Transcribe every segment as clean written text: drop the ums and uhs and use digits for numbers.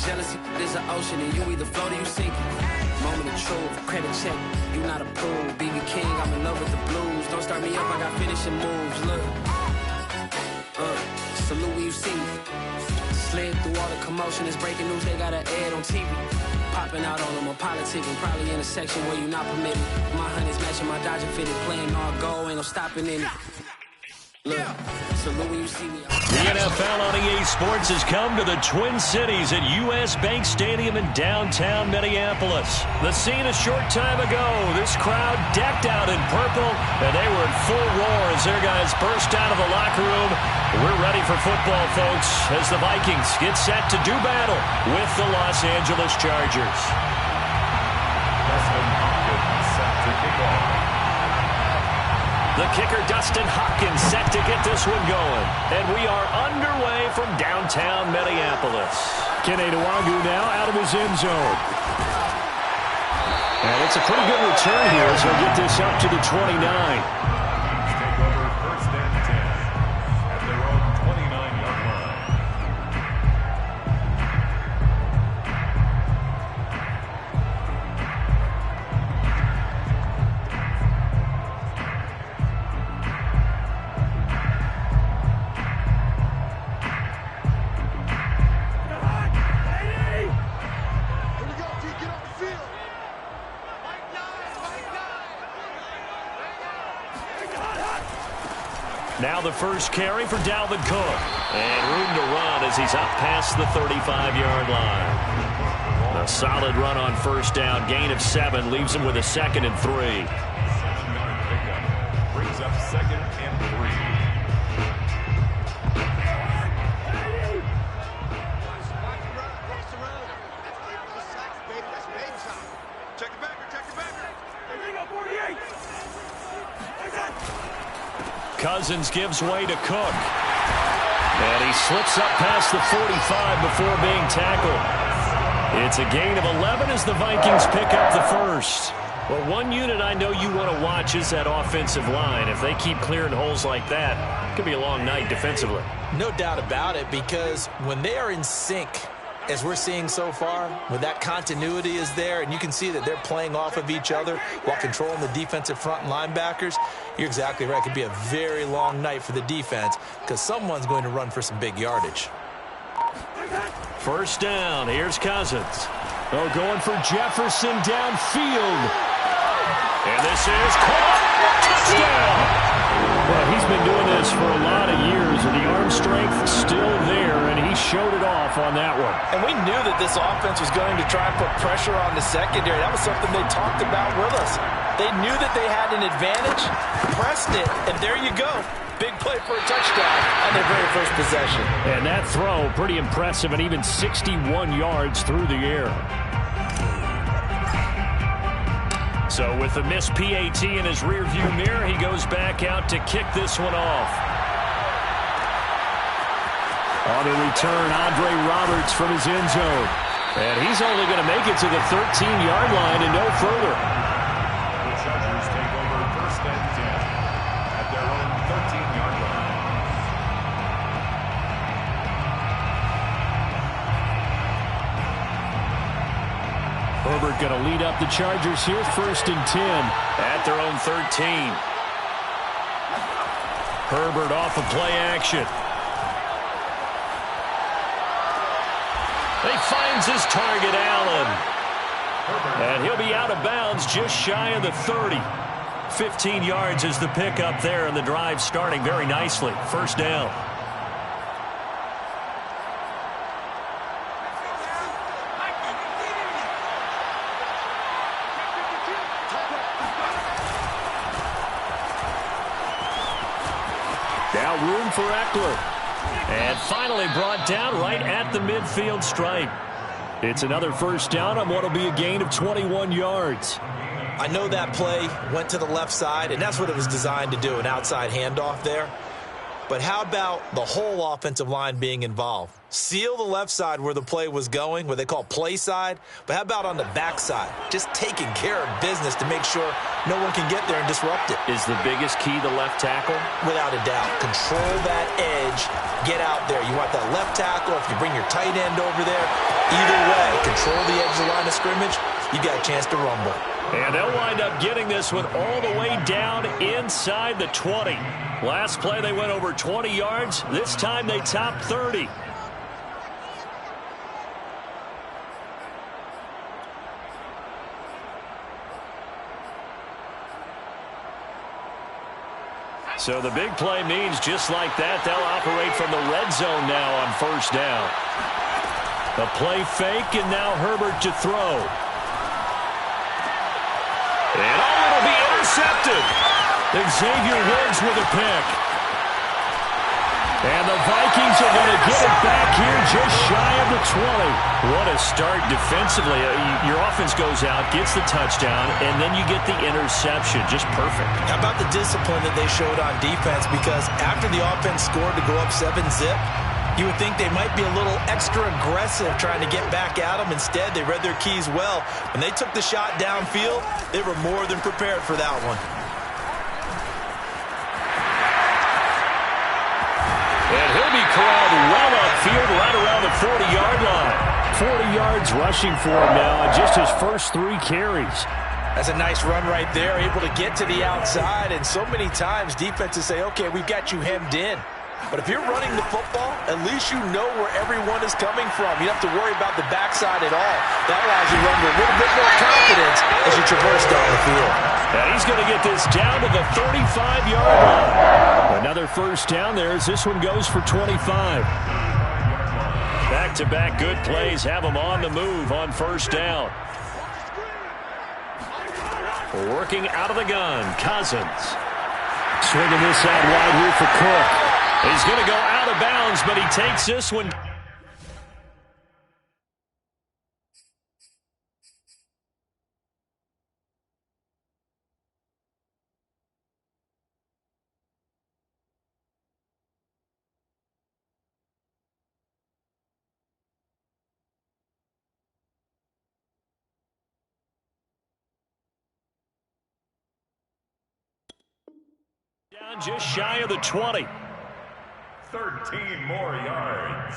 Jealousy is an ocean, and you either float or you sink it. Moment of truth, credit check, you not approved. BB King, I'm in love with the blues. Don't start me up, I got finishing moves. Look, salute when you see me. Slid through all the commotion, it's breaking news, they got an ad on TV. Popping out on them, I'm politicking, probably in a section where you not permitted. My honey's matching my Dodger fitted, playing all goal, ain't no stopping in it. Look, salute when you see me. The NFL on EA Sports has come to the Twin Cities at U.S. Bank Stadium in downtown Minneapolis. The scene a short time ago, this crowd decked out in purple, and they were in full roar as their guys burst out of the locker room. We're ready for football, folks, as the Vikings get set to do battle with the Los Angeles Chargers. The kicker, Dustin Hopkins, set to get this one going. And we are underway from downtown Minneapolis. Kene Nwangu now out of his end zone. And it's a pretty good return here as he'll get this up to the 29. Take over first and 10 at their own 29-yard line. Now the first carry for Dalvin Cook. And room to run as he's up past the 35-yard line. A solid run on first down. Gain of 7 leaves him with a 2nd and 3. 7-yard pickup brings up 2nd and 3. Cousins gives way to Cook. And he slips up past the 45 before being tackled. It's a gain of 11 as the Vikings pick up the first. Well, one unit I know you want to watch is that offensive line. If they keep clearing holes like that, it could be a long night defensively. No doubt about it, because when they are in sync, as we're seeing so far, when that continuity is there and you can see that they're playing off of each other while controlling the defensive front and linebackers, you're exactly right. It could be a very long night for the defense because someone's going to run for some big yardage. First down. Here's Cousins. Oh, going for Jefferson downfield. And this is caught. Touchdown. Well, he's been doing this for a lot of years, and the arm strength still there, and he showed it off on that one. And we knew that this offense was going to try and put pressure on the secondary. That was something they talked about with us. They knew that they had an advantage, pressed it, and there you go. Big play for a touchdown on their very first possession. And that throw, pretty impressive, and even 61 yards through the air. So with the missed PAT in his rearview mirror, he goes back out to kick this one off. On the return, Andre Roberts from his end zone. And he's only going to make it to the 13-yard line and no further. The Chargers take over first and 10 at their own 13-yard line. Herbert going to lead up the Chargers here, first and 10. At their own 13. Herbert off of play action. He finds his target, Allen. And he'll be out of bounds just shy of the 30. 15 yards is the pickup there, and the drive starting very nicely. First down. Now room for Eckler. And finally brought down right at the midfield stripe. It's another first down on what will be a gain of 21 yards. I know that play went to the left side, and that's what it was designed to do, an outside handoff there. But how about the whole offensive line being involved? Seal the left side where the play was going, what they call play side. But how about on the back side? Just taking care of business to make sure no one can get there and disrupt it. Is the biggest key the left tackle? Without a doubt. Control that edge. Get out there. You want that left tackle. If you bring your tight end over there, either control the edge of the line of scrimmage, you got a chance to rumble. And they'll wind up getting this one all the way down inside the 20. Last play, they went over 20 yards. This time, they topped 30. So the big play means just like that, they'll operate from the red zone now on first down. A play fake, and now Herbert to throw. And it'll be intercepted. Xavier Woods with a pick. And the Vikings are going to get it back here just shy of the 20. What a start defensively. Your offense goes out, gets the touchdown, and then you get the interception. Just perfect. How about the discipline that they showed on defense? Because after the offense scored to go up 7-zip, you would think they might be a little extra aggressive trying to get back at them. Instead, they read their keys well. When they took the shot downfield, they were more than prepared for that one. And he'll be corralled well upfield right around the 40-yard line. 40 yards rushing for him now on just his first 3 carries. That's a nice run right there, able to get to the outside. And so many times defenses say, okay, we've got you hemmed in. But if you're running the football, at least you know where everyone is coming from. You don't have to worry about the backside at all. That allows you to run with a little bit more confidence as you traverse down the field. And he's going to get this down to the 35-yard line. Another first down there as this one goes for 25. Back-to-back good plays have them on the move on first down. Working out of the gun, Cousins. Swinging this out wide here for Cook. He's going to go out of bounds, but he takes this one. Down just shy of the 20. 13 more yards.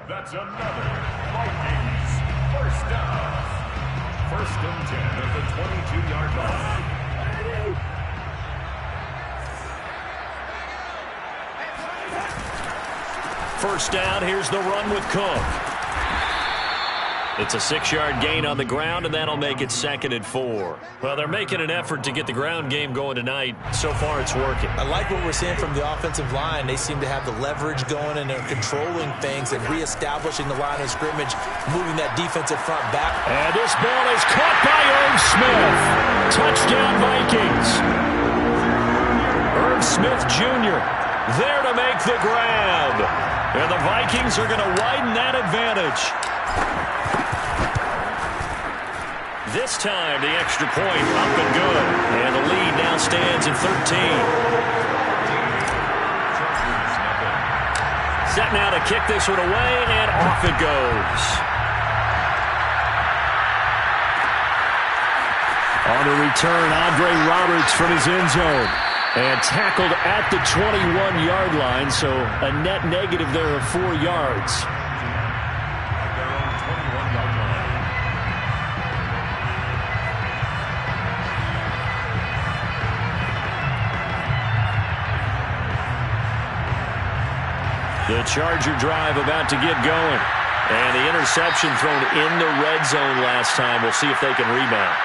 That's another Vikings first down. First and 10 at the 22-yard line. First down, here's the run with Cook. It's a 6-yard gain on the ground, and that'll make it 2nd and 4. Well, they're making an effort to get the ground game going tonight. So far, it's working. I like what we're seeing from the offensive line. They seem to have the leverage going, and they're controlling things and reestablishing the line of scrimmage, moving that defensive front back. And this ball is caught by Irv Smith. Touchdown, Vikings. Irv Smith Jr. there to make the grab. And the Vikings are going to widen that advantage. This time, the extra point up and good. And the lead now stands at 13. Set now to kick this one away, and off it goes. On the return, Andre Roberts from his end zone. And tackled at the 21-yard line, so a net negative there of 4 yards. The Charger drive about to get going. And the interception thrown in the red zone last time. We'll see if they can rebound.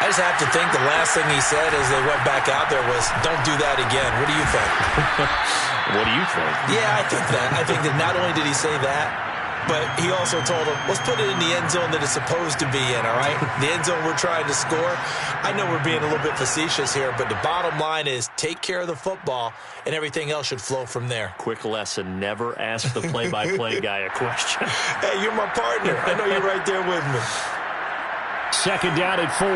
I just have to think the last thing he said as they went back out there was, don't do that again. What do you think? What do you think? Yeah, I think that. I think that not only did he say that, but he also told them, let's put it in the end zone that it's supposed to be in, all right? The end zone we're trying to score. I know we're being a little bit facetious here, but the bottom line is take care of the football, and everything else should flow from there. Quick lesson, never ask the play-by-play guy a question. Hey, you're my partner. I know you're right there with me. Second down at 4.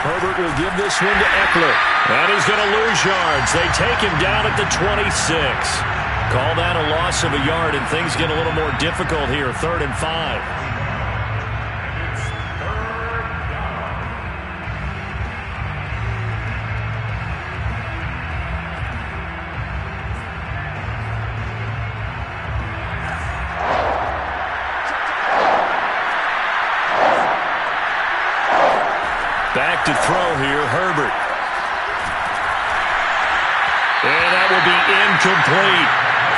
Herbert will give this one to Eckler. And he's going to lose yards. They take him down at the 26. Call that a loss of a yard, and things get a little more difficult here. 3rd and 5. to throw here, Herbert. And that will be incomplete.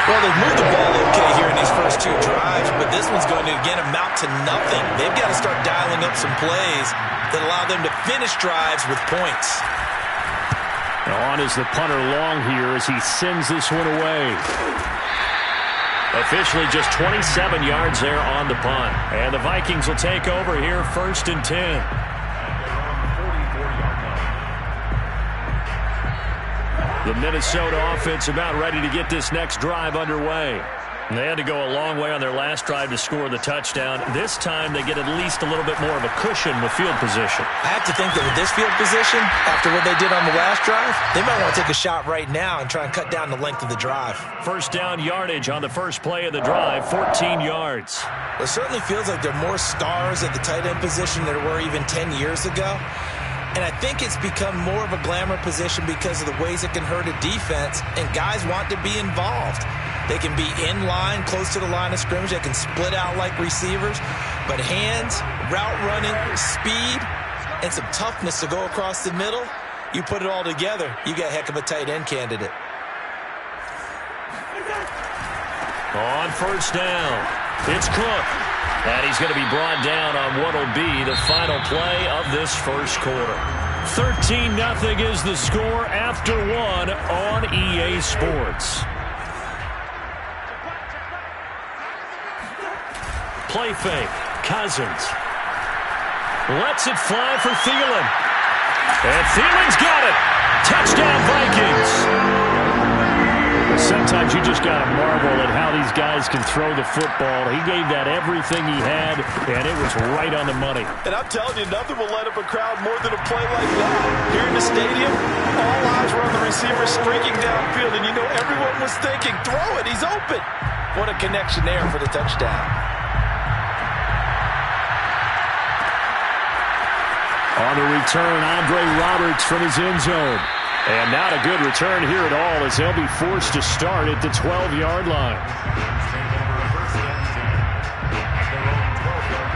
Well, they've moved the ball okay here in these first two drives, but this one's going to, again, amount to nothing. They've got to start dialing up some plays that allow them to finish drives with points. Now on is the punter long here as he sends this one away. Officially just 27 yards there on the punt. And the Vikings will take over here 1st and 10. The Minnesota offense about ready to get this next drive underway. And they had to go a long way on their last drive to score the touchdown. This time they get at least a little bit more of a cushion with field position. I have to think that with this field position, after what they did on the last drive, they might want to take a shot right now and try and cut down the length of the drive. First down yardage on the first play of the drive, 14 yards. It certainly feels like there are more stars at the tight end position than there were even 10 years ago. And I think it's become more of a glamour position because of the ways it can hurt a defense, and guys want to be involved. They can be in line, close to the line of scrimmage. They can split out like receivers. But hands, route running, speed, and some toughness to go across the middle, you put it all together, you got a heck of a tight end candidate. On first down, it's Cook. And he's going to be brought down on what will be the final play of this first quarter. 13-0 is the score after one on EA Sports. Play fake. Cousins lets it fly for Thielen. And Thielen's got it. Touchdown, Vikings. Sometimes you just got to marvel at how these guys can throw the football. He gave that everything he had, and it was right on the money. And I'm telling you, nothing will light up a crowd more than a play like that. Here in the stadium, all eyes were on the receiver streaking downfield, and you know everyone was thinking, throw it, he's open. What a connection there for the touchdown. On the return, Andre Roberts from his end zone. And not a good return here at all as they'll be forced to start at the 12-yard line.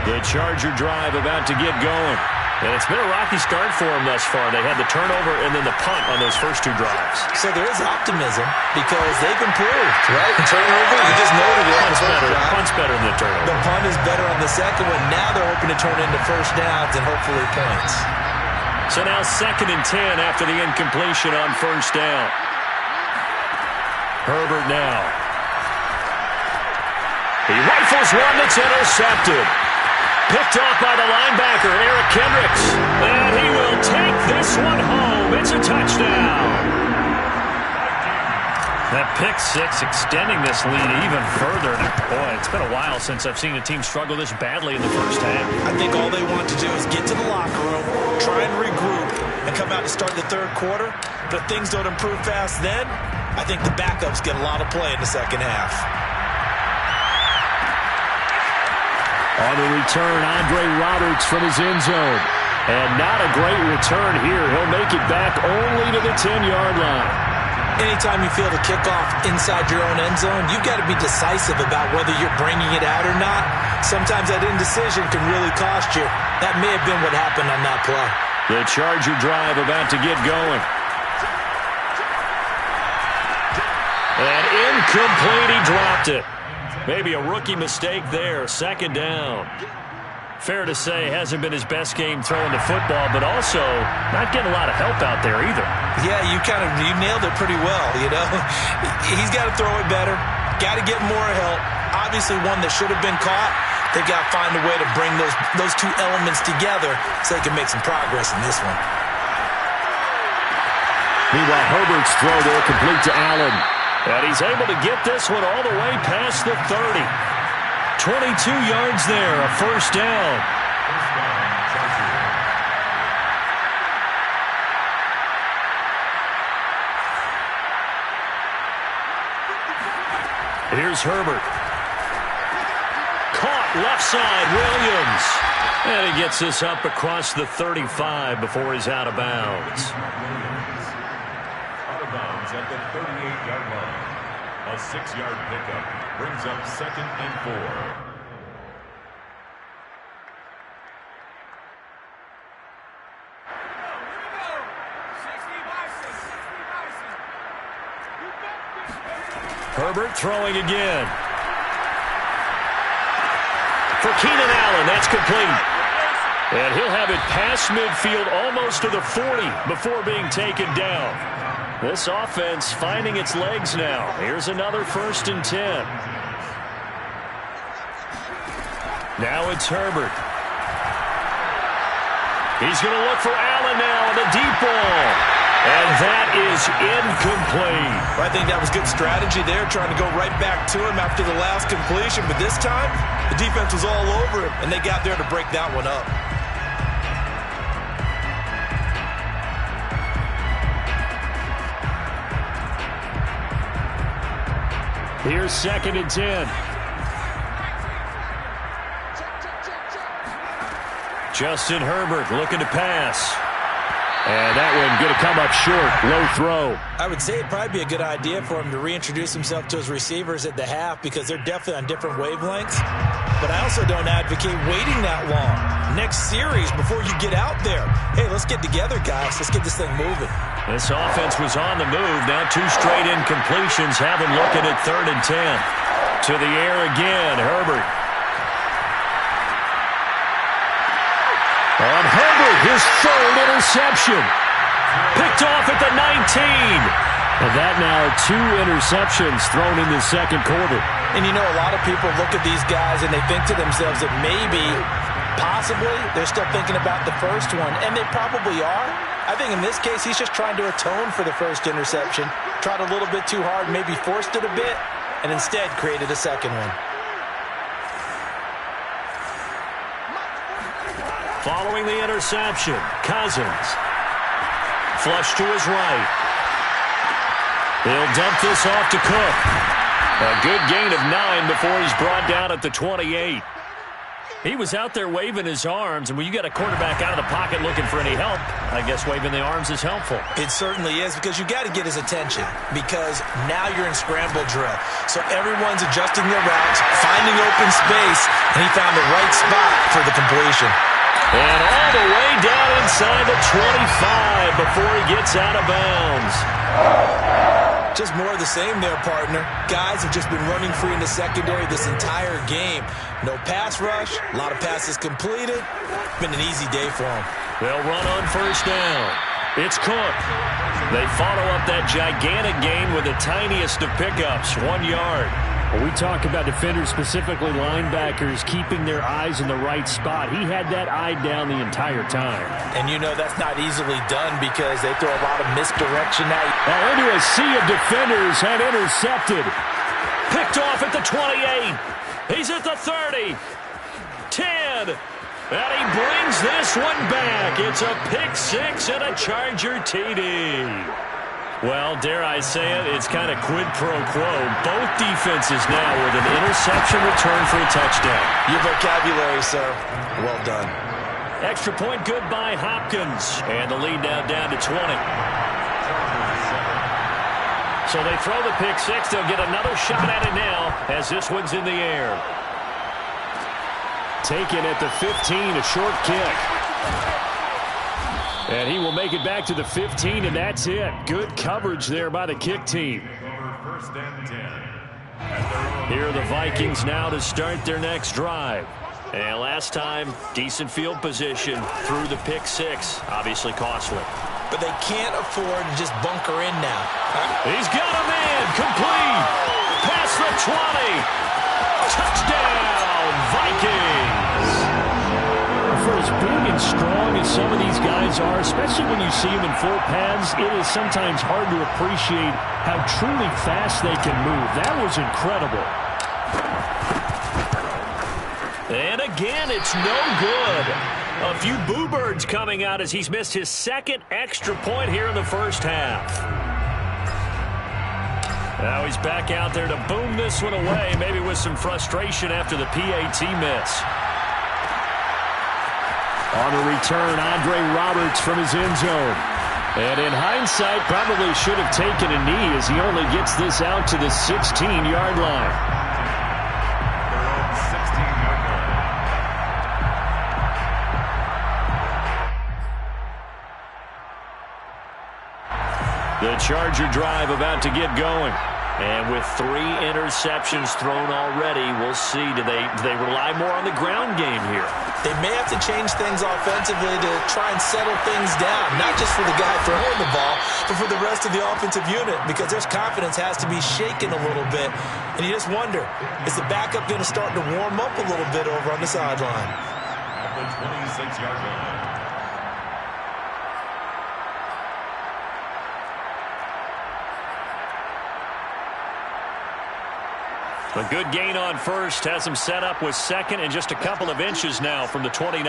The Charger drive about to get going. And it's been a rocky start for them thus far. They had the turnover and then the punt on those first two drives. So there is optimism because they've improved, right? Turnover, you just noted it. Punt's better than the turnover. The punt is better on the second one. Now they're hoping to turn into first downs and hopefully points. So now 2nd and 10 after the incompletion on first down. Herbert now. He rifles one that's intercepted. Picked off by the linebacker, Eric Kendricks. And he will take this one home. It's a touchdown. That pick six extending this lead even further. Boy, it's been a while since I've seen a team struggle this badly in the first half. I think all they want to do is get to the locker room, try and regroup, and come out to start the third quarter. But if things don't improve fast then, I think the backups get a lot of play in the second half. On the return, Andre Roberts from his end zone. And not a great return here. He'll make it back only to the 10-yard line. Anytime you feel the kickoff inside your own end zone, you've got to be decisive about whether you're bringing it out or not. Sometimes that indecision can really cost you. That may have been what happened on that play. The Charger drive about to get going. And incomplete, he dropped it. Maybe a rookie mistake there, 2nd down. Fair to say, hasn't been his best game throwing the football, but also not getting a lot of help out there either. Yeah, you nailed it pretty well, you know. He's got to throw it better, got to get more help. Obviously one that should have been caught. They've got to find a way to bring those two elements together so they can make some progress in this one. Meanwhile, Herbert's throw there complete to Allen. And he's able to get this one all the way past the 30. 22 yards there, a first down. Here's Herbert. Caught left side, Williams. And he gets this up across the 35 before he's out of bounds. Out of bounds at the 38-yard line. A 6-yard pickup brings up 2nd and 4. Herbert throwing again. For Keenan Allen, that's complete. And he'll have it past midfield almost to the 40 before being taken down. This offense finding its legs now. Here's another 1st and 10. Now it's Herbert. He's going to look for Allen now on the deep ball. And that is incomplete. I think that was good strategy there, trying to go right back to him after the last completion. But this time, the defense was all over him, and they got there to break that one up. Here's 2nd and 10. Justin Herbert looking to pass. And that one going to come up short. Low throw. I would say it'd probably be a good idea for him to reintroduce himself to his receivers at the half because they're definitely on different wavelengths. But I also don't advocate waiting that long. Next series, before you get out there, hey, let's get together, guys. Let's get this thing moving. This offense was on the move. Now 2 straight incompletions. Have him looking at 3rd and 10. To the air again, Herbert. On Herbert, his 3rd interception. Picked off at the 19. And that now 2 interceptions thrown in the 2nd quarter. And you know, a lot of people look at these guys and they think to themselves that maybe, possibly, they're still thinking about the first one. And they probably are. I think in this case, he's just trying to atone for the 1st interception. Tried a little bit too hard, maybe forced it a bit, and instead created a 2nd one. Following the interception, Cousins. Flush to his right. He'll dump this off to Cook. A good gain of 9 before he's brought down at the 28. He was out there waving his arms, and when you got a quarterback out of the pocket looking for any help, I guess waving the arms is helpful. It certainly is, because you got to get his attention, because now you're in scramble drill. So everyone's adjusting their routes, finding open space, and he found the right spot for the completion. And all the way down inside the 25 before he gets out of bounds. Just more of the same there, partner. Guys have just been running free in the secondary this entire game. No pass rush, a lot of passes completed. Been an easy day for them. They'll run on 1st down. It's Cook. They follow up that gigantic gain with the tiniest of pickups, 1 yard. When we talk about defenders, specifically linebackers, keeping their eyes in the right spot, he had that eye down the entire time. And you know that's not easily done because they throw a lot of misdirection at you. Now into a sea of defenders and intercepted. Picked off at the 28. He's at the 30. 10. And he brings this one back. It's a pick 6 and a Charger TD. Well, dare I say it, it's kind of quid pro quo. Both defenses now with an interception return for a touchdown. Your vocabulary, sir. Well done. Extra point good by Hopkins. And the lead now down to 20. So they throw the pick 6. They'll get another shot at it now as this one's in the air. Taken at the 15, a short kick. And he will make it back to the 15, and that's it. Good coverage there by the kick team. Here are the Vikings now to start their next drive. And last time, decent field position through the pick 6. Obviously costly. But they can't afford to just bunker in now. He's got a man. Complete. Past the 20. Touchdown, Vikings. For as big and strong as some of these guys are, especially when you see them in full pads, it is sometimes hard to appreciate how truly fast they can move. That was incredible. And again, it's no good. A few boo birds coming out as he's missed his 2nd extra point here in the first half. Now he's back out there to boom this one away, maybe with some frustration after the PAT miss. On the return, Andre Roberts from his end zone. And in hindsight, probably should have taken a knee as he only gets this out to the 16-yard line. The Charger drive about to get going. And with 3 interceptions thrown already, we'll see. Do they rely more on the ground game here? They may have to change things offensively to try and settle things down, not just for the guy throwing the ball, but for the rest of the offensive unit, because their confidence has to be shaken a little bit. And you just wonder, is the backup going to start to warm up a little bit over on the sideline? At the 26-yard line. A good gain on first has him set up with second and just a couple of inches now from the 29.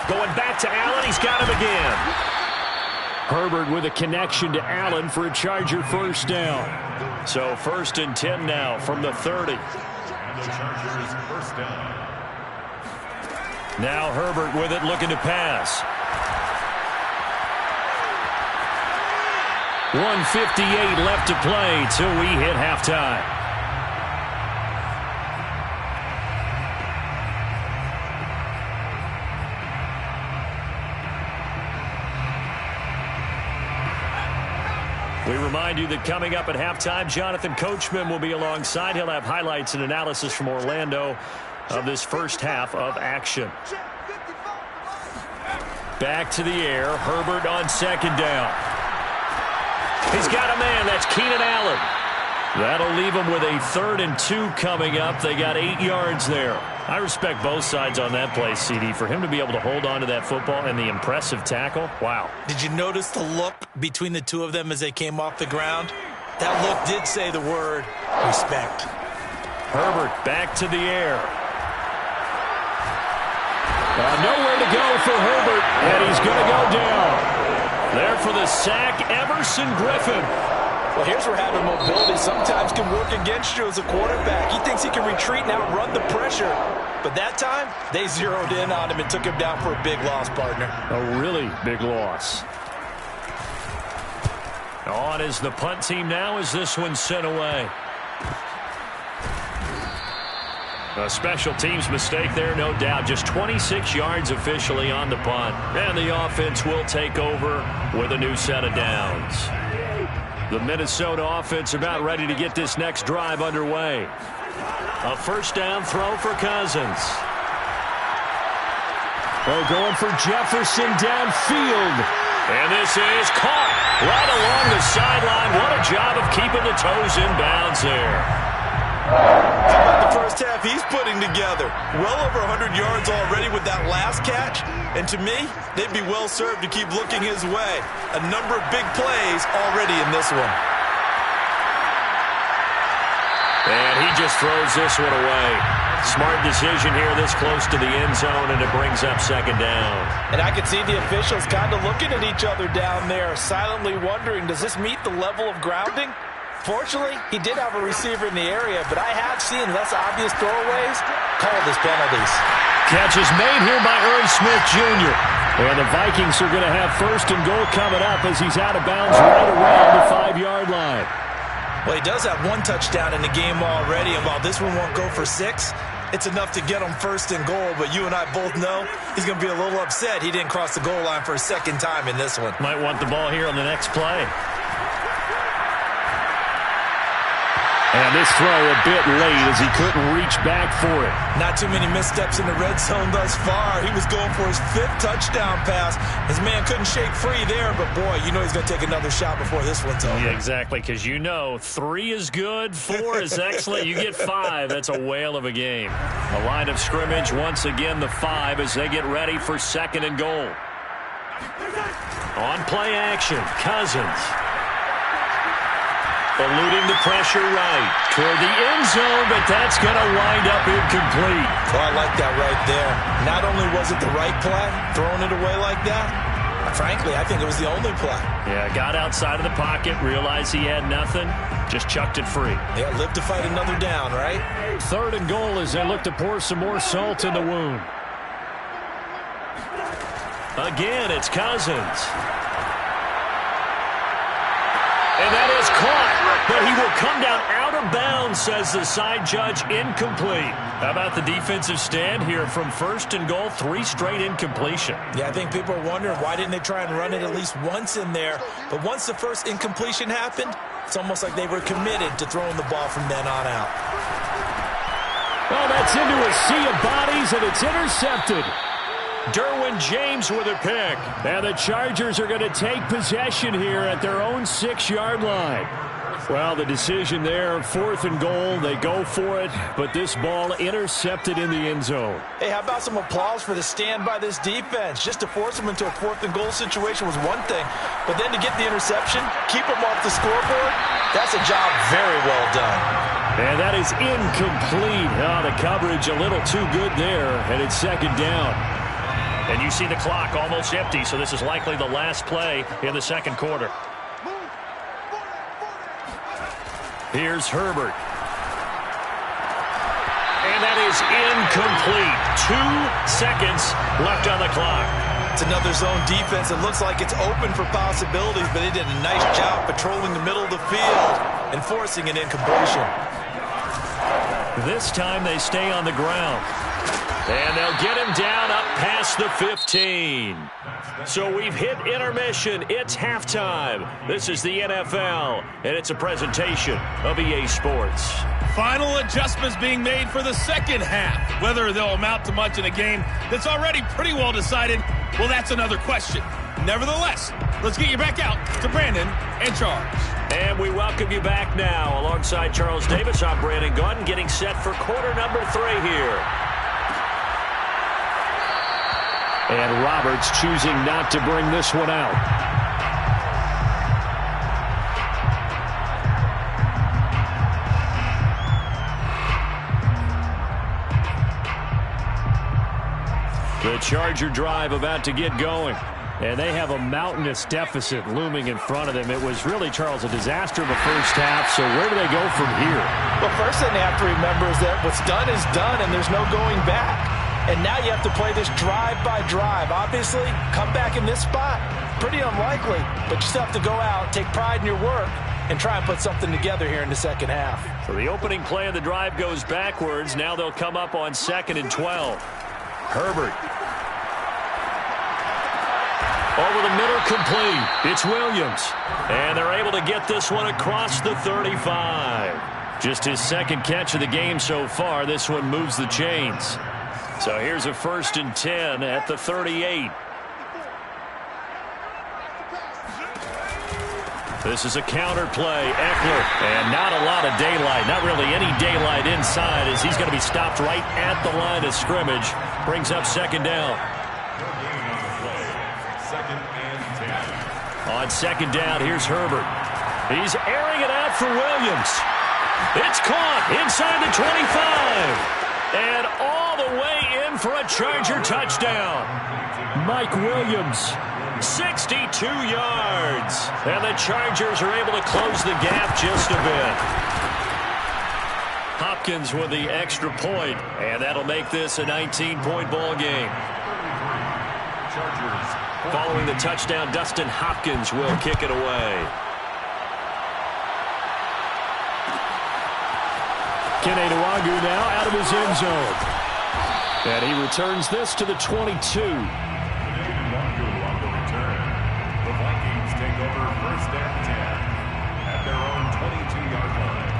Going back to Allen. He's got him again. Herbert with a connection to Allen for a Charger first down. So 1st and 10 now from the 30. And the Chargers first down. Now Herbert with it, looking to pass. 1:58 left to play till we hit halftime. We remind you that coming up at halftime, Jonathan Coachman will be alongside. He'll have highlights and analysis from Orlando of this first half of action. Back to the air. Herbert on second down. He's got a man. That's Keenan Allen. That'll leave him with a 3rd and 2 coming up. They got 8 yards there. I respect both sides on that play, CD. For him to be able to hold on to that football and the impressive tackle, wow. Did you notice the look between the two of them as they came off the ground? That look did say the word respect. Herbert back to the air. Nowhere to go for Herbert, and he's going to go down. There for the sack, Everson Griffin. Well, here's where having mobility sometimes can work against you as a quarterback. He thinks he can retreat and outrun the pressure. But that time, they zeroed in on him and took him down for a big loss, partner. A really big loss. On is the punt team now as this one's sent away. A special teams mistake there, no doubt. Just 26 yards officially on the punt. And the offense will take over with a new set of downs. The Minnesota offense about ready to get this next drive underway. A first down throw for Cousins. Oh, going for Jefferson downfield. And this is caught right along the sideline. What a job of keeping the toes in bounds there. How about the first half he's putting together? Well over 100 yards already with that last catch. And to me, they'd be well served to keep looking his way. A number of big plays already in this one. And he just throws this one away. Smart decision here this close to the end zone, and it brings up second down. And I could see the officials kind of looking at each other down there, silently wondering, does this meet the level of grounding? Fortunately, he did have a receiver in the area, but I have seen less obvious throwaways called as penalties. Catch is made here by Irv Smith Jr. And the Vikings are going to have 1st and goal coming up as he's out of bounds right around the 5-yard line. Well, he does have 1 touchdown in the game already, and while this one won't go for 6, it's enough to get him 1st and goal. But you and I both know he's going to be a little upset he didn't cross the goal line for a 2nd time in this one. Might want the ball here on the next play. And this throw a bit late as he couldn't reach back for it. Not too many missteps in the red zone thus far. He was going for his 5th touchdown pass. His man couldn't shake free there, but boy, you know he's going to take another shot before this one's over. Yeah, exactly, because you know 3 is good, 4 is excellent. You get 5, that's a whale of a game. The line of scrimmage, once again, the 5 as they get ready for 2nd and goal. On play action, Cousins. Eluding the pressure right toward the end zone, but that's going to wind up incomplete. Well, I like that right there. Not only was it the right play, throwing it away like that, frankly, I think it was the only play. Yeah, got outside of the pocket, realized he had nothing, just chucked it free. Yeah, live to fight another down, right? 3rd and goal as they look to pour some more salt in the wound. Again, it's Cousins. And that is caught, but he will come down out of of bounds, says the side judge. Incomplete. How about the defensive stand here from 1st and goal? 3 straight incompletion. Yeah, I think people are wondering why didn't they try and run it at least once in there. But once the first incompletion happened, it's almost like they were committed to throwing the ball from then on out. Well, that's into a sea of bodies, and it's intercepted. Derwin James with a pick. And the Chargers are going to take possession here at their own 6-yard line. Well, the decision there, 4th and goal. They go for it, but this ball intercepted in the end zone. Hey, how about some applause for the stand by this defense? Just to force them into a 4th and goal situation was one thing, but then to get the interception, keep them off the scoreboard, that's a job very well done. And that is incomplete. Oh, the coverage a little too good there, and it's 2nd down. And you see the clock almost empty, so this is likely the last play in the 2nd quarter. Here's Herbert. And that is incomplete. 2 seconds left on the clock. It's another zone defense. It looks like it's open for possibilities, but they did a nice job patrolling the middle of the field and forcing an incompletion. This time they stay on the ground. And they'll get him down up past the 15. So we've hit intermission. It's halftime. This is the NFL, and it's a presentation of EA Sports. Final adjustments being made for the second half. Whether they'll amount to much in a game that's already pretty well decided, well, that's another question. Nevertheless, let's get you back out to Brandon and Charles. And we welcome you back now. Alongside Charles Davis, I'm Brandon Gaudin, getting set for quarter number 3 here. And Roberts choosing not to bring this one out. The Charger drive about to get going. And they have a mountainous deficit looming in front of them. It was really, Charles, a disaster in the first half. So where do they go from here? Well, first thing they have to remember is that what's done is done, and there's no going back. And now you have to play this drive by drive. Obviously, come back in this spot, pretty unlikely. But you still have to go out, take pride in your work, and try and put something together here in the second half. So the opening play of the drive goes backwards. Now they'll come up on 2nd and 12. Herbert. Over the middle, complete. It's Williams. And they're able to get this one across the 35. Just his 2nd catch of the game so far. This one moves the chains. So here's a 1st and 10 at the 38. This is a counter play. Eckler. And not a lot of daylight. Not really any daylight inside as he's going to be stopped right at the line of scrimmage. Brings up 2nd down. On 2nd down, here's Herbert. He's airing it out for Williams. It's caught inside the 25. And all the way in for a Charger touchdown. Mike Williams. 62 yards. And the Chargers are able to close the gap just a bit. Hopkins with the extra point, and that'll make this a 19-point ball game. Following the touchdown, Dustin Hopkins will kick it away. Kene Nwangwu now out of his end zone. And he returns this to the 22. Nwangwu on the return. The Vikings take over 1st and 10 at their own 22-yard line.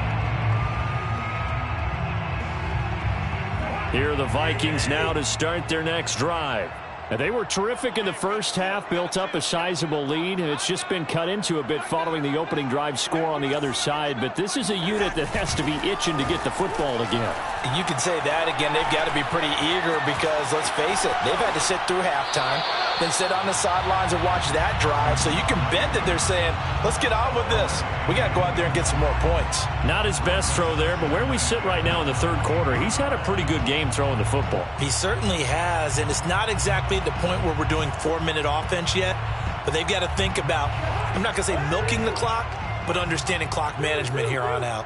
Here are the Vikings now to start their next drive. And they were terrific in the first half, built up a sizable lead, and it's just been cut into a bit following the opening drive score on the other side. But this is a unit that has to be itching to get the football again. You can say that again. They've got to be pretty eager because, let's face it, they've had to sit through halftime, then sit on the sidelines and watch that drive. So you can bet that they're saying, let's get on with this. We got to go out there and get some more points. Not his best throw there, but where we sit right now in the 3rd quarter, he's had a pretty good game throwing the football. He certainly has, and it's not exactly at the point where we're doing 4-minute offense yet, but they've got to think about, I'm not going to say milking the clock, but understanding clock management here on out.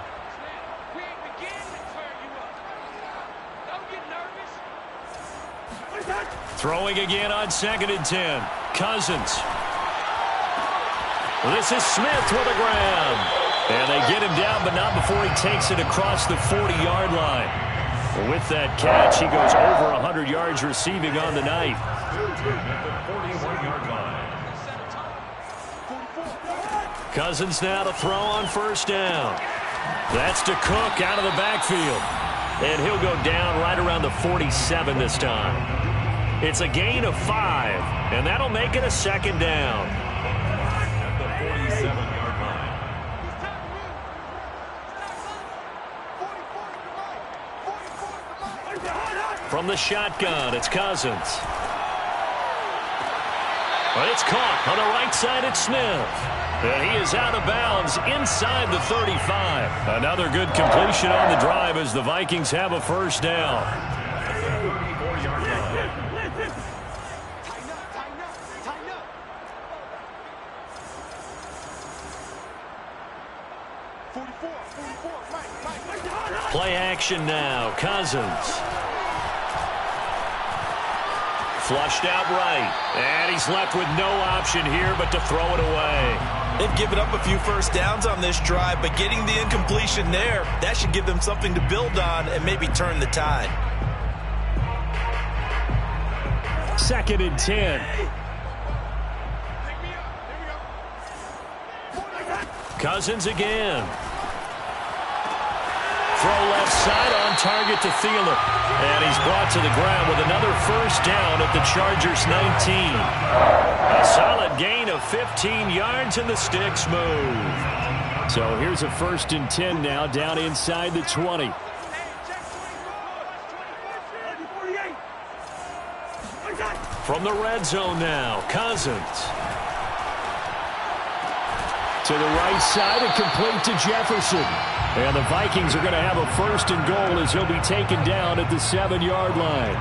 Throwing again on 2nd and 10. Cousins. This is Smith with a grab. And they get him down, but not before he takes it across the 40-yard line. With that catch, he goes over 100 yards receiving on the night. Cousins now to throw on first down. That's to Cook out of the backfield. And he'll go down right around the 47 this time. It's a gain of 5, and that'll make it a second down. At the 47-yard line. From the shotgun, it's Cousins. But it's caught on the right side at Smith. And he is out of bounds inside the 35. Another good completion on the drive as the Vikings have a first down. Play action now. Cousins. Flushed out right. And he's left with no option here but to throw it away. They've given up a few first downs on this drive, but getting the incompletion there, that should give them something to build on and maybe turn the tide. 2nd and 10. Cousins again. Throw left side on target to Thielen. And he's brought to the ground with another first down at the Chargers' 19. A solid gain of 15 yards and the sticks move. So here's a 1st and 10 now down inside the 20. From the red zone now, Cousins. To the right side and complete to Jefferson. And the Vikings are going to have a 1st and goal as he'll be taken down at the 7-yard line.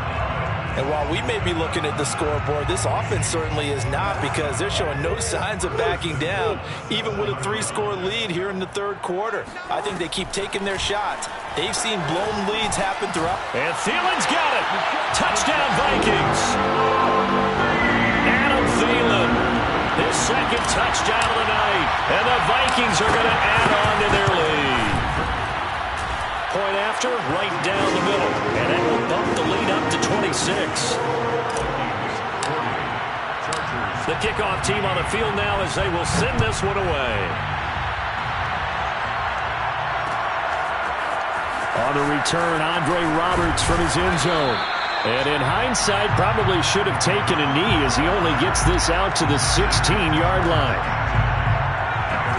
And while we may be looking at the scoreboard, this offense certainly is not, because they're showing no signs of backing down, even with a 3-score lead here in the 3rd quarter. I think they keep taking their shots. They've seen blown leads happen throughout. And Thielen's got it. Touchdown, Vikings. Adam Thielen, his 2nd touchdown of the night. And the Vikings are going to add on to their lead. Point after, right down the middle. And that will bump the lead up to 26. The kickoff team on the field now as they will send this one away. On the return, Andre Roberts from his end zone. And in hindsight, probably should have taken a knee as he only gets this out to the 16-yard line.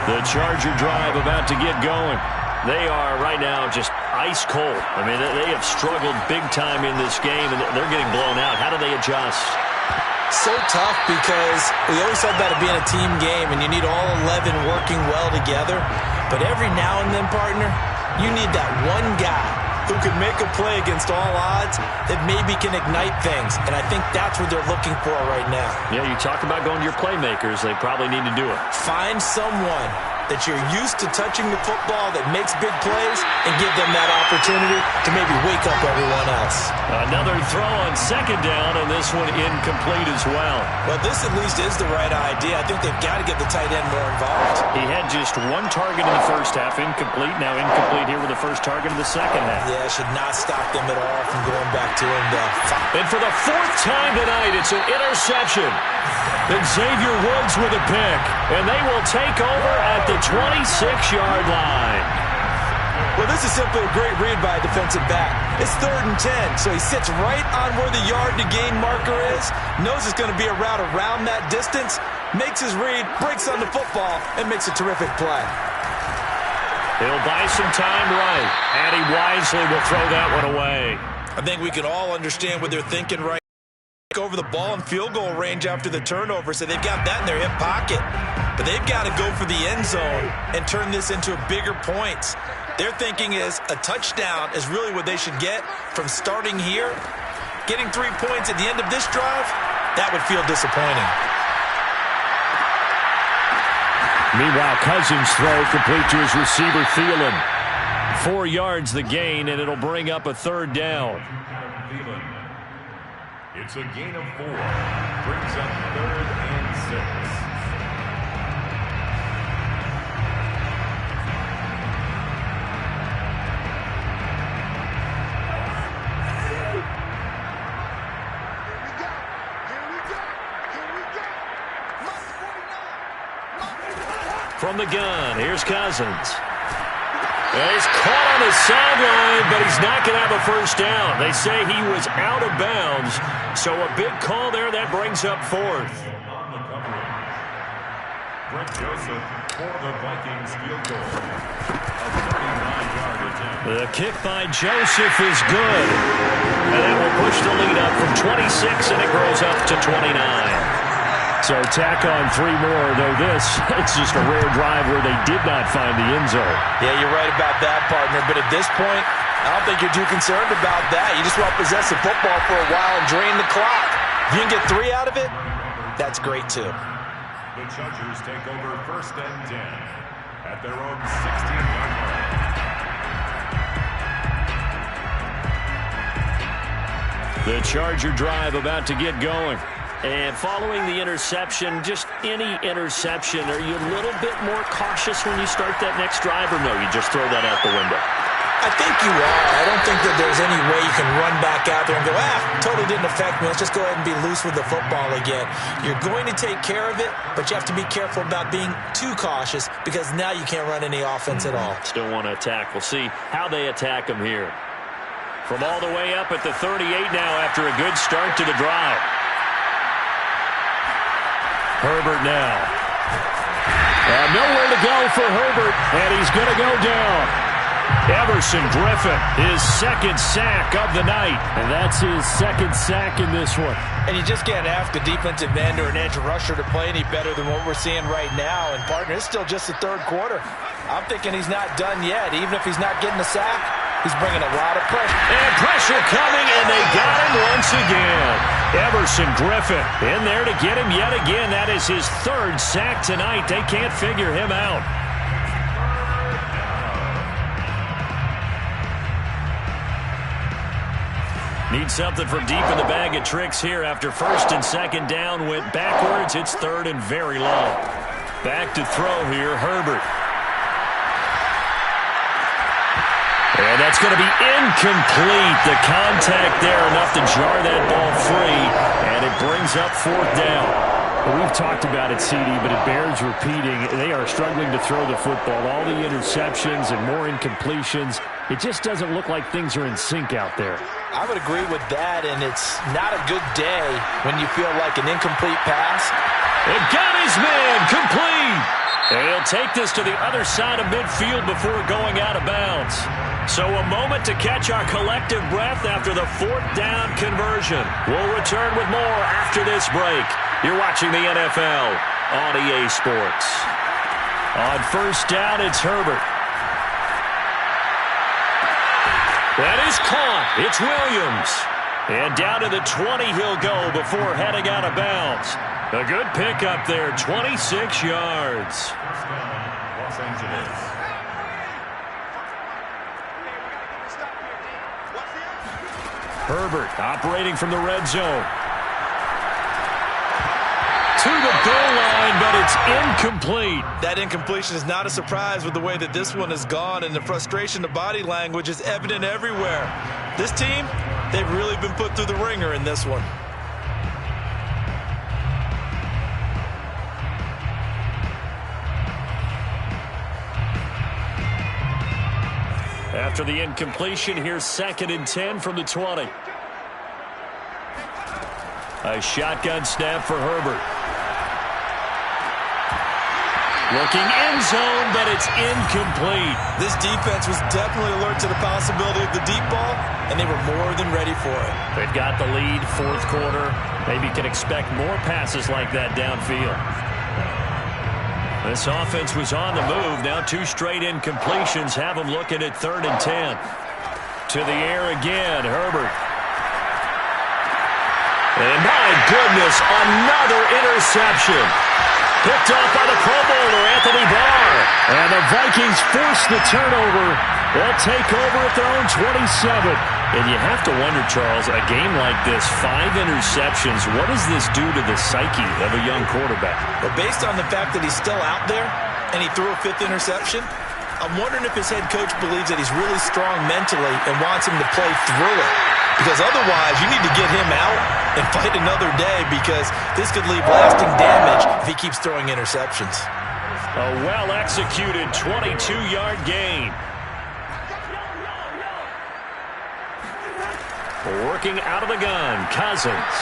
The Charger drive about to get going. They are right now just ice cold. I mean, they have struggled big time in this game, and they're getting blown out. How do they adjust? So tough, because we always talk about it being a team game, and you need all 11 working well together. But every now and then, partner, you need that one guy who can make a play against all odds that maybe can ignite things. And I think that's what they're looking for right now. Yeah, you talk about going to your playmakers. They probably need to do it. Find someone that you're used to touching the football that makes big plays and give them that opportunity to maybe wake up everyone else. Another throw on 2nd down, and this one incomplete as well. Well, this at least is the right idea. I think they've got to get the tight end more involved. He had just 1 target in the first half, incomplete. Now incomplete here with the first target of the second half. Yeah, should not stop them at all from going back to him. And for the 4th time tonight, it's an interception. Then Xavier Woods with a pick, and they will take over at the 26-yard line. Well, this is simply a great read by a defensive back. It's 3rd and 10, so he sits right on where the yard-to-gain marker is, knows it's going to be a route around that distance, makes his read, breaks on the football, and makes a terrific play. He'll buy some time right, and he wisely will throw that one away. I think we can all understand what they're thinking right over the ball in field goal range after the turnover, so they've got that in their hip pocket. But they've got to go for the end zone and turn this into bigger points. Their thinking is a touchdown is really what they should get from starting here. Getting 3 points at the end of this drive, that would feel disappointing. Meanwhile, Cousins' throw complete to his receiver, Thielen. 4 yards the gain, and it'll bring up a 3rd down. It's a gain of 4. Brings up 3rd and 6. From the gun, here's Cousins. And he's caught on the sideline, but he's not going to have a first down. They say he was out of bounds, so a big call there. That brings up fourth. On the coverage, Brett Joseph for the Vikings field goal. A 39-yard attempt. The kick by Joseph is good. And that will push the lead up from 26, and it grows up to 29. So tack on 3 more, though it's just a rare drive where they did not find the end zone. Yeah, you're right about that, partner. But at this point, I don't think you're too concerned about that. You just want to possess the football for a while and drain the clock. If you can get 3 out of it, that's great, too. The Chargers take over 1st and 10 at their own 16-yard line. The Charger drive about to get going. And following the interception, just any interception, are you a little bit more cautious when you start that next drive, or no, you just throw that out the window? I think you are. I don't think that there's any way you can run back out there and go, totally didn't affect me. Let's just go ahead and be loose with the football again. You're going to take care of it, but you have to be careful about being too cautious because now you can't run any offense at all. Still want to attack. We'll see how they attack him here. From all the way up at the 38 now after a good start to the drive. Herbert now. Nowhere to go for Herbert, and he's going to go down. Everson Griffin, his second sack of the night. And that's his second sack in this one. And you just can't ask a defensive end or an edge rusher to play any better than what we're seeing right now. And, partner, it's still just the 3rd quarter. I'm thinking he's not done yet. Even if he's not getting a sack, he's bringing a lot of pressure. And pressure coming, and they got him once again. Everson Griffin in there to get him yet again. That is his 3rd sack tonight. They can't figure him out. Need something from deep in the bag of tricks here after 1st and 2nd down. Went backwards. It's 3rd and very long. Back to throw here, Herbert. And that's going to be incomplete. The contact there enough to jar that ball free, and it brings up 4th down. Well, we've talked about it, CD, but it bears repeating. They are struggling to throw the football. All the interceptions and more incompletions. It just doesn't look like things are in sync out there. I would agree with that, and it's not a good day when you feel like an incomplete pass. It got his man complete. And he'll take this to the other side of midfield before going out of bounds. So a moment to catch our collective breath after the 4th down conversion. We'll return with more after this break. You're watching the NFL on EA Sports. On 1st down, it's Herbert. That is caught. It's Williams. And down to the 20 he'll go before heading out of bounds. A good pickup there, 26 yards. Los Angeles. Herbert operating from the red zone. To the goal line, but it's incomplete. That incompletion is not a surprise with the way that this one has gone, and the frustration, the body language is evident everywhere. This team, they've really been put through the ringer in this one. After the incompletion, here's 2nd and 10 from the 20. A shotgun snap for Herbert. Looking end zone, but it's incomplete. This defense was definitely alert to the possibility of the deep ball, and they were more than ready for it. They've got the lead, 4th quarter. Maybe can expect more passes like that downfield. This offense was on the move. Now 2 straight incompletions have them looking at 3rd and 10. To the air again, Herbert. And my goodness, another interception. Picked off by the Pro Bowler, Anthony Barr. And the Vikings force the turnover. They'll take over at their own 27. And you have to wonder, Charles, a game like this, 5 interceptions, what does this do to the psyche of a young quarterback? But based on the fact that he's still out there and he threw a 5th interception, I'm wondering if his head coach believes that he's really strong mentally and wants him to play through it. Because otherwise, you need to get him out and fight another day, because this could leave lasting damage if he keeps throwing interceptions. A well-executed 22-yard gain. Working out of the gun, Cousins.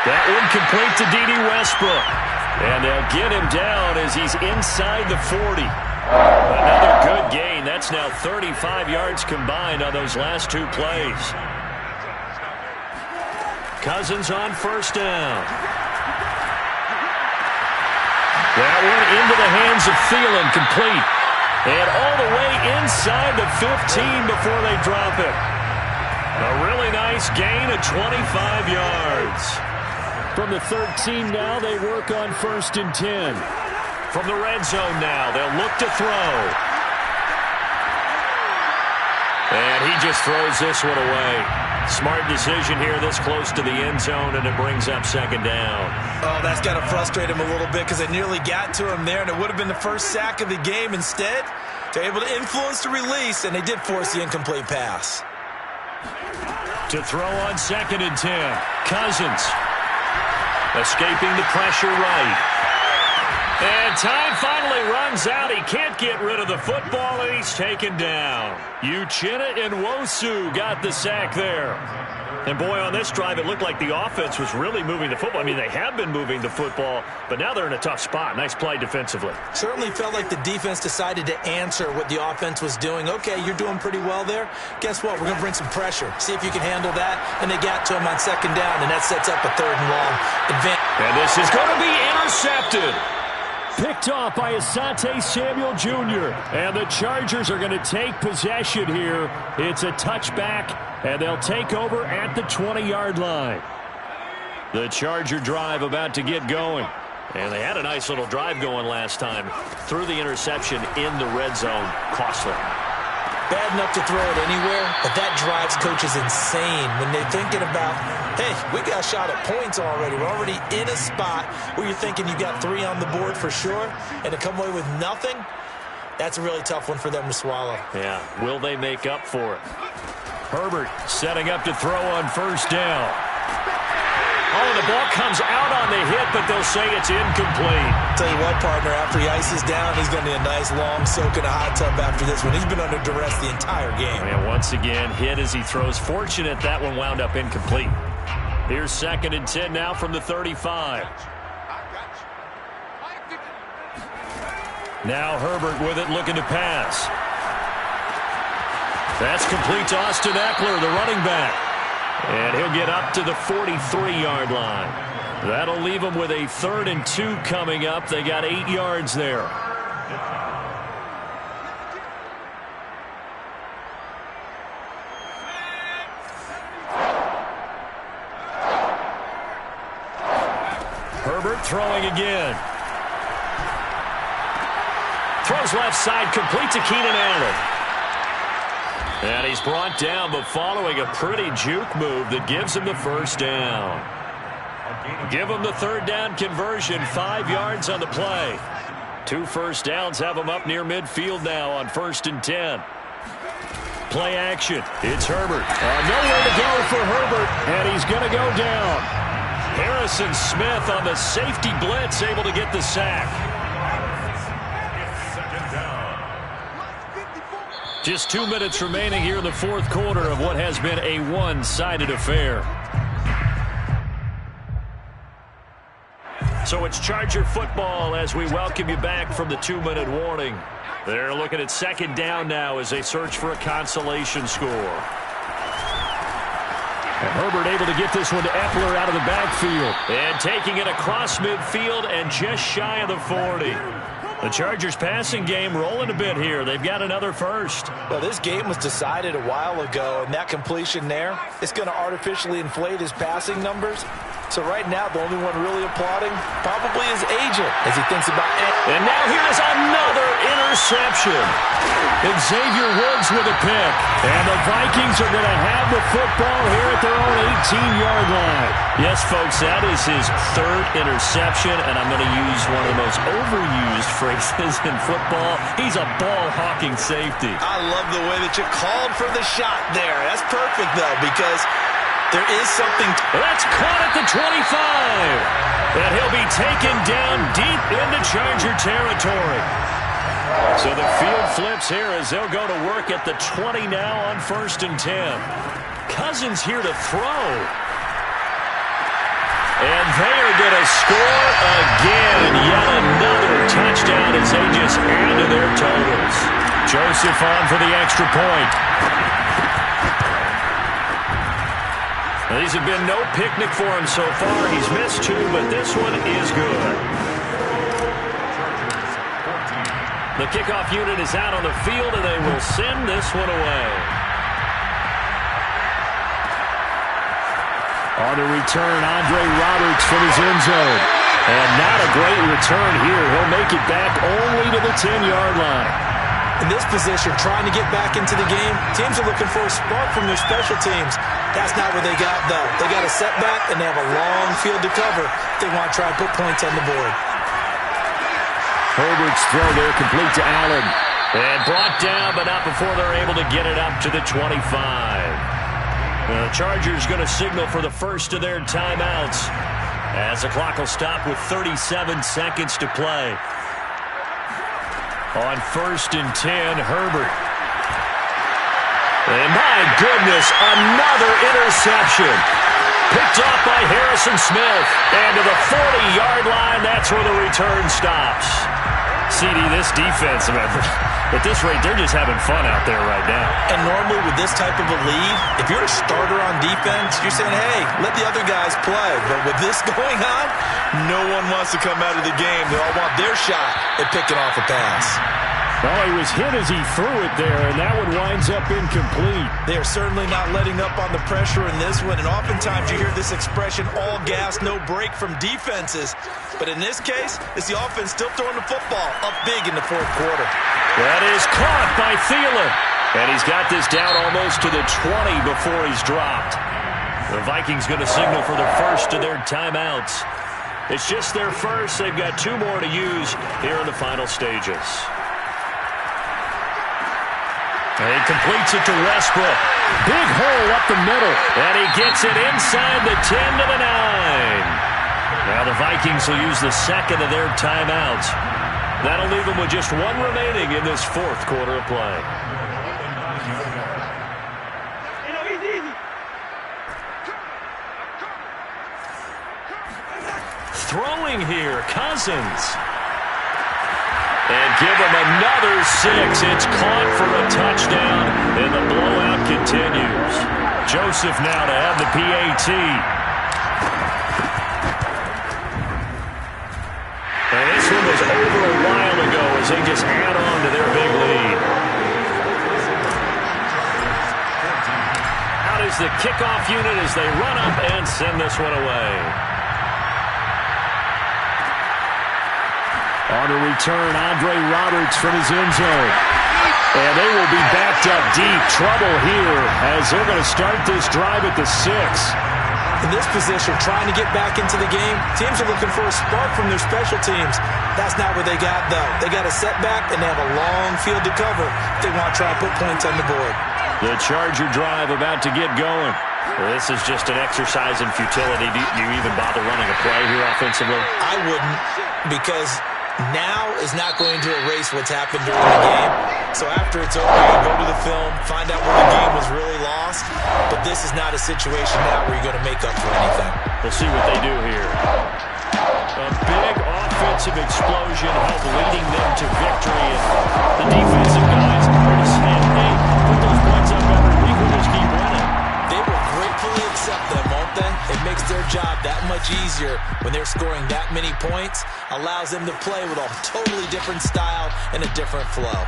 That one complete to D.D. Westbrook. And they'll get him down as he's inside the 40. Another good gain. That's now 35 yards combined on those last two plays. Cousins on first down. That one into the hands of Thielen, complete. And all the way inside the 15 before they drop it. A really nice gain of 25 yards. From the 13 now, they work on 1st and 10. From the red zone now, they'll look to throw. And he just throws this one away. Smart decision here this close to the end zone, and it brings up second down. Oh, that's got to frustrate him a little bit because they nearly got to him there, and it would have been the first sack of the game. Instead, they're able to influence the release, and they did force the incomplete pass. To throw on 2nd and 10, Cousins. Escaping the pressure right. And time finally runs out. He can't get rid of the football, and he's taken down. Uchenna and Nwosu got the sack there. And boy, on this drive, it looked like the offense was really moving the football. I mean, they have been moving the football, but now they're in a tough spot. Nice play defensively. Certainly felt like the defense decided to answer what the offense was doing. Okay, you're doing pretty well there. Guess what? We're going to bring some pressure. See if you can handle that. And they got to him on 2nd down, and that sets up a 3rd and long advance. And this is going to be intercepted. Picked off by Asante Samuel Jr. And the Chargers are going to take possession here. It's a touchback, and they'll take over at the 20-yard line. The Charger drive about to get going. And they had a nice little drive going last time. Threw the interception in the red zone. Costly. Bad enough to throw it anywhere, but that drives coaches insane when they're thinking about, hey, we got a shot at points already. We're already in a spot where you're thinking you got 3 on the board for sure, and to come away with nothing, that's a really tough one for them to swallow. Yeah, will they make up for it? Herbert setting up to throw on 1st down. Oh, the ball comes out on the hit, but they'll say it's incomplete. Tell you what, partner, after he ices down, he's going to need a nice long soak in a hot tub after this one. He's been under duress the entire game. And once again, hit as he throws. Fortunate that one wound up incomplete. Here's 2nd and 10 now from the 35. Now Herbert with it, looking to pass. That's complete to Austin Eckler, the running back. And he'll get up to the 43-yard line. That'll leave him with a 3rd and 2 coming up. They got 8 yards there. Herbert throwing again. Throws left side, complete to Keenan Allen. And he's brought down, but following a pretty juke move that gives him the 1st down. Give him the 3rd down conversion, 5 yards on the play. 2 first downs have him up near midfield now on 1st and 10. Play action. It's Herbert. Nowhere to go for Herbert, and he's going to go down. Harrison Smith on the safety blitz, able to get the sack. Just 2 minutes remaining here in the 4th quarter of what has been a one-sided affair. So it's Charger football as we welcome you back from the 2-minute warning. They're looking at 2nd down now as they search for a consolation score. And Herbert able to get this one to Eckler out of the backfield. And taking it across midfield and just shy of the 40. The Chargers passing game rolling a bit here. They've got another first. Well, this game was decided a while ago, and that completion there is going to artificially inflate his passing numbers. So right now, the only one really applauding probably his agent as he thinks about it. And now here's another interception. Xavier Woods with a pick. And the Vikings are going to have the football here at their own 18-yard line. Yes, folks, that is his 3rd interception, and I'm going to use one of the most overused phrases in football. He's a ball-hawking safety. I love the way that you called for the shot there. That's perfect, though, because There is something. That's caught at the 25. And he'll be taken down deep into Charger territory. So the field flips here as they'll go to work at the 20 now on 1st and 10. Cousins here to throw. And they are going to score again. Yet another touchdown as they just add to their totals. Joseph on for the extra point. These have been no picnic for him so far. He's missed 2, but this one is good. The kickoff unit is out on the field, and they will send this one away. On the return, Andre Roberts from his end zone. And not a great return here. He'll make it back only to the 10-yard line. In this position, trying to get back into the game, teams are looking for a spark from their special teams. That's not what they got, though. They got a setback, and they have a long field to cover if they want to try to put points on the board. Herbert's throw there complete to Allen. And brought down, but not before they're able to get it up to the 25. The Chargers going to signal for the first of their timeouts as the clock will stop with 37 seconds to play. On 1st and 10, Herbert. And my goodness, another interception. Picked off by Harrison Smith. And to the 40-yard line, that's where the return stops. CD, this defense, at this rate, they're just having fun out there right now. And normally with this type of a lead, if you're a starter on defense, you're saying, hey, let the other guys play. But with this going on, No one wants to come out of the game. They all want their shot at picking off a pass. Well, he was hit as he threw it there, and that one winds up incomplete. They are certainly not letting up on the pressure in this one, and oftentimes you hear this expression, all gas, no break from defenses. But in this case, it's the offense still throwing the football up big in the fourth quarter. That is caught by Thielen. And he's got this down almost to the 20 before he's dropped. The Vikings going to signal for the first of their timeouts. It's just their first. They've got 2 more to use here in the final stages. And he completes it to Westbrook. Big hole up the middle. And he gets it inside the 10 to the 9. Now the Vikings will use the second of their timeouts. That'll leave them with just 1 remaining in this fourth quarter of play. Throwing here, Cousins. And give him another 6. It's caught for a touchdown, and the blowout continues. Joseph now to have the PAT. And this one was over a while ago as they just add on to their big lead. Out is the kickoff unit as they run up and send this one away. On a return, Andre Roberts from his end zone. And they will be backed up deep. Trouble here as they're going to start this drive at the 6. In this position, trying to get back into the game, teams are looking for a spark from their special teams. That's not what they got, though. They got a setback, and they have a long field to cover if they want to try and put points on the board. The Charger drive about to get going. Well, this is just an exercise in futility. Do you even bother running a play here offensively? I wouldn't, because now is not going to erase what's happened during the game. So after it's over, you go to the film, find out where the game was really lost. But this is not a situation now where you're going to make up for anything. We'll see what they do here. A big offensive explosion helped leading them to victory. And the defensive guys are just saying, hey, put those points up every week. We'll just keep running. They will gratefully accept them, won't they? It makes their job that much easier when they're scoring that many points. Allows them to play with a totally different style and a different flow.